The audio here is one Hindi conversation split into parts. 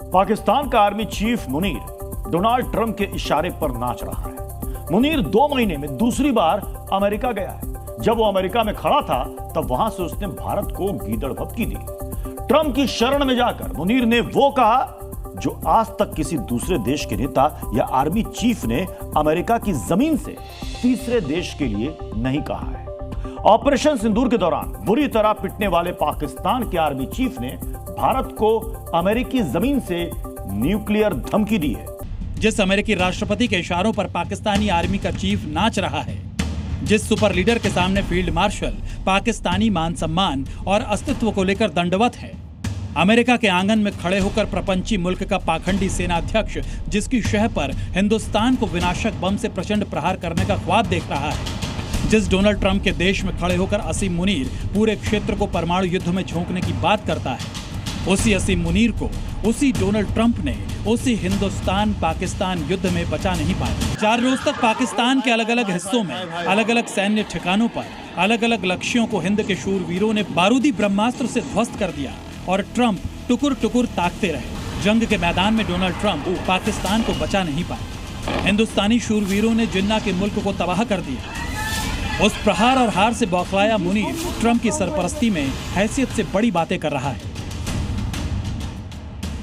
पाकिस्तान का army chief Munir Donald Trump के इशारे पर नाच रहा है। मुनीर 2 महीने में दूसरी बार अमेरिका गया है। जब वो अमेरिका में खड़ा था तब वहां से उसने भारत को गीदड़ भभकी दी। ट्रंप की शरण में जाकर मुनीर ने वो कहा जो आज तक किसी दूसरे देश के नेता या आर्मी चीफ ने अमेरिका की जमीन से तीसरे देश के लिए नहीं कहा है। ऑपरेशन सिंदूर के दौरान बुरी तरह पिटने वाले पाकिस्तान के आर्मी चीफ ने भारत को अमेरिकी जमीन से न्यूक्लियर धमकी दी है। जिस अमेरिकी राष्ट्रपति के इशारों पर पाकिस्तानी आर्मी का चीफ नाच रहा है, जिस सुपर लीडर के सामने फील्ड मार्शल पाकिस्तानी मान सम्मान और अस्तित्व को लेकर दंडवत है, अमेरिका के आंगन में खड़े होकर प्रपंची मुल्क का पाखंडी सेनाध्यक्ष जिसकी शह पर हिंदुस्तान को विनाशक बम से प्रचंड प्रहार करने का ख्वाब देख रहा है, जिस डोनाल्ड ट्रंप के देश में खड़े होकर असीम मुनीर पूरे क्षेत्र को परमाणु युद्ध में झोंकने की बात करता है, उसी असीम मुनीर को उसी डोनाल्ड ट्रंप ने उसी हिंदुस्तान पाकिस्तान युद्ध में बचा नहीं पाया। 4 रोज तक पाकिस्तान के अलग अलग हिस्सों में अलग अलग सैन्य ठिकानों पर अलग अलग लक्ष्यों को हिंद के शूरवीरों ने बारूदी ब्रह्मास्त्र से ध्वस्त कर दिया और ट्रंप टुकुर टुकुर ताकते रहे। जंग के मैदान में डोनाल्ड ट्रंप पाकिस्तान को बचा नहीं पाए। हिंदुस्तानी शूरवीरों ने जिन्ना के मुल्क को तबाह कर दिया। उस प्रहार और हार से बौखलाया मुनीर ट्रंप की सरपरस्ती में हैसियत से बड़ी बातें कर रहा है।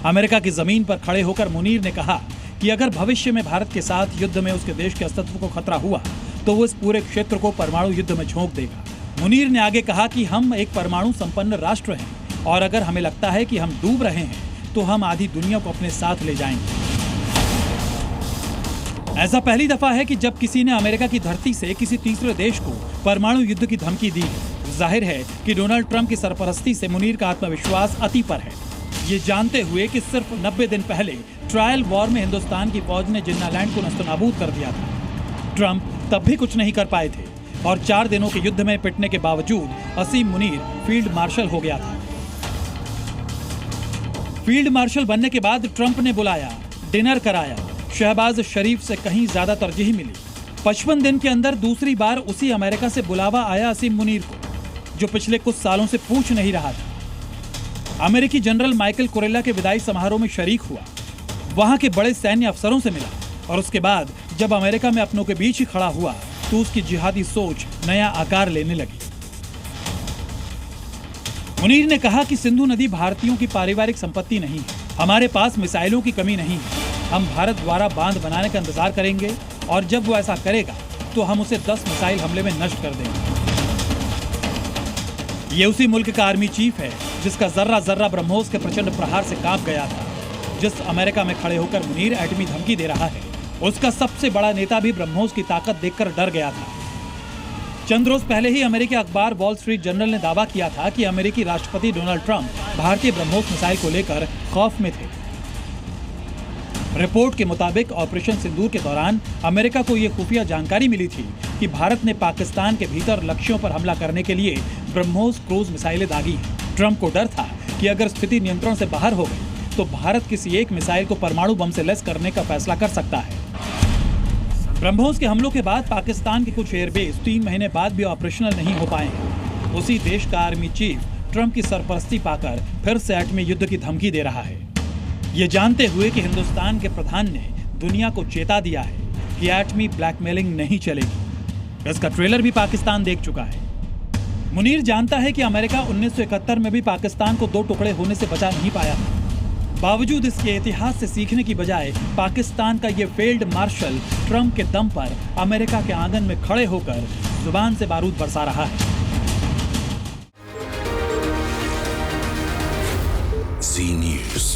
अमेरिका की जमीन पर खड़े होकर मुनीर ने कहा कि अगर भविष्य में भारत के साथ युद्ध में उसके देश के अस्तित्व को खतरा हुआ तो वो इस पूरे क्षेत्र को परमाणु युद्ध में झोंक देगा। मुनीर ने आगे कहा कि हम एक परमाणु संपन्न राष्ट्र हैं और अगर हमें लगता है कि हम डूब रहे हैं तो हम आधी दुनिया को अपने साथ ले जाएंगे। ऐसा पहली दफा है कि जब किसी ने अमेरिका की धरती से किसी तीसरे देश को परमाणु युद्ध की धमकी दी है। जाहिर है कि डोनाल्ड ट्रंप की सरपरस्ती से मुनीर का आत्मविश्वास अति पर है, ये जानते हुए कि सिर्फ 90 दिन पहले ट्रायल वॉर में हिंदुस्तान की फौज ने जिन्नालैंड को नस्तनाबूद कर दिया था। ट्रंप तब भी कुछ नहीं कर पाए थे और 4 दिनों के युद्ध में पिटने के बावजूद असीम मुनीर फील्ड मार्शल हो गया था। फील्ड मार्शल बनने के बाद ट्रंप ने बुलाया, डिनर कराया, शहबाज शरीफ से कहीं ज्यादा तरजीह मिली। 55 दिन के अंदर दूसरी बार उसी अमेरिका से बुलावा आया असीम मुनीर को, जो पिछले कुछ सालों से पूछ नहीं रहा था। अमेरिकी जनरल माइकल कुरेला के विदाई समारोह में शरीक हुआ, वहां के बड़े सैन्य अफसरों से मिला और उसके बाद जब अमेरिका में अपनों के बीच ही खड़ा हुआ तो उसकी जिहादी सोच नया आकार लेने लगी। मुनीर ने कहा कि सिंधु नदी भारतीयों की पारिवारिक संपत्ति नहीं है, हमारे पास मिसाइलों की कमी नहीं है, हम भारत द्वारा बांध बनाने का इंतजार करेंगे और जब वो ऐसा करेगा तो हम उसे 10 मिसाइल हमले में नष्ट कर देंगे। ये उसी मुल्क का आर्मी चीफ है जिसका जर्रा जर्रा ब्रह्मोस के प्रचंड प्रहार से कांप गया था। जिस अमेरिका में खड़े होकर मुनीर एटमी धमकी दे रहा है, उसका सबसे बड़ा नेता भी ब्रह्मोस की ताकत देखकर डर गया था। चंद रोज पहले ही अमेरिकी अखबार वॉल स्ट्रीट जर्नल ने दावा किया था कि अमेरिकी राष्ट्रपति डोनाल्ड ट्रंप भारतीय ब्रह्मोस मिसाइल को लेकर खौफ में थे। रिपोर्ट के मुताबिक ऑपरेशन सिंदूर के दौरान अमेरिका को यह खुफिया जानकारी मिली थी कि भारत ने पाकिस्तान के भीतर लक्ष्यों पर हमला करने के लिए ब्रह्मोस क्रूज मिसाइलें दागी हैं। ट्रंप को डर था कि अगर स्थिति नियंत्रण से बाहर हो गई तो भारत किसी एक मिसाइल को परमाणु बम से लैस करने का फैसला कर सकता है। ब्रह्मोस के हमलों के बाद पाकिस्तान के कुछ एयरबेस 3 महीने बाद भी ऑपरेशनल नहीं हो पाए हैं। उसी देश का आर्मी चीफ ट्रंप की सरपरस्ती पाकर फिर से एटमी युद्ध की धमकी दे रहा है, ये जानते हुए कि हिंदुस्तान के प्रधान ने दुनिया को चेता दिया है कि एटमी ब्लैकमेलिंग नहीं चलेगी। इसका ट्रेलर भी पाकिस्तान देख चुका है। मुनीर जानता है कि अमेरिका 1971 में भी पाकिस्तान को 2 टुकड़े होने से बचा नहीं पाया था। बावजूद इसके इतिहास से सीखने की बजाय पाकिस्तान का ये फील्ड मार्शल ट्रंप के दम पर अमेरिका के आंगन में खड़े होकर जुबान से बारूद बरसा रहा है। Zee News.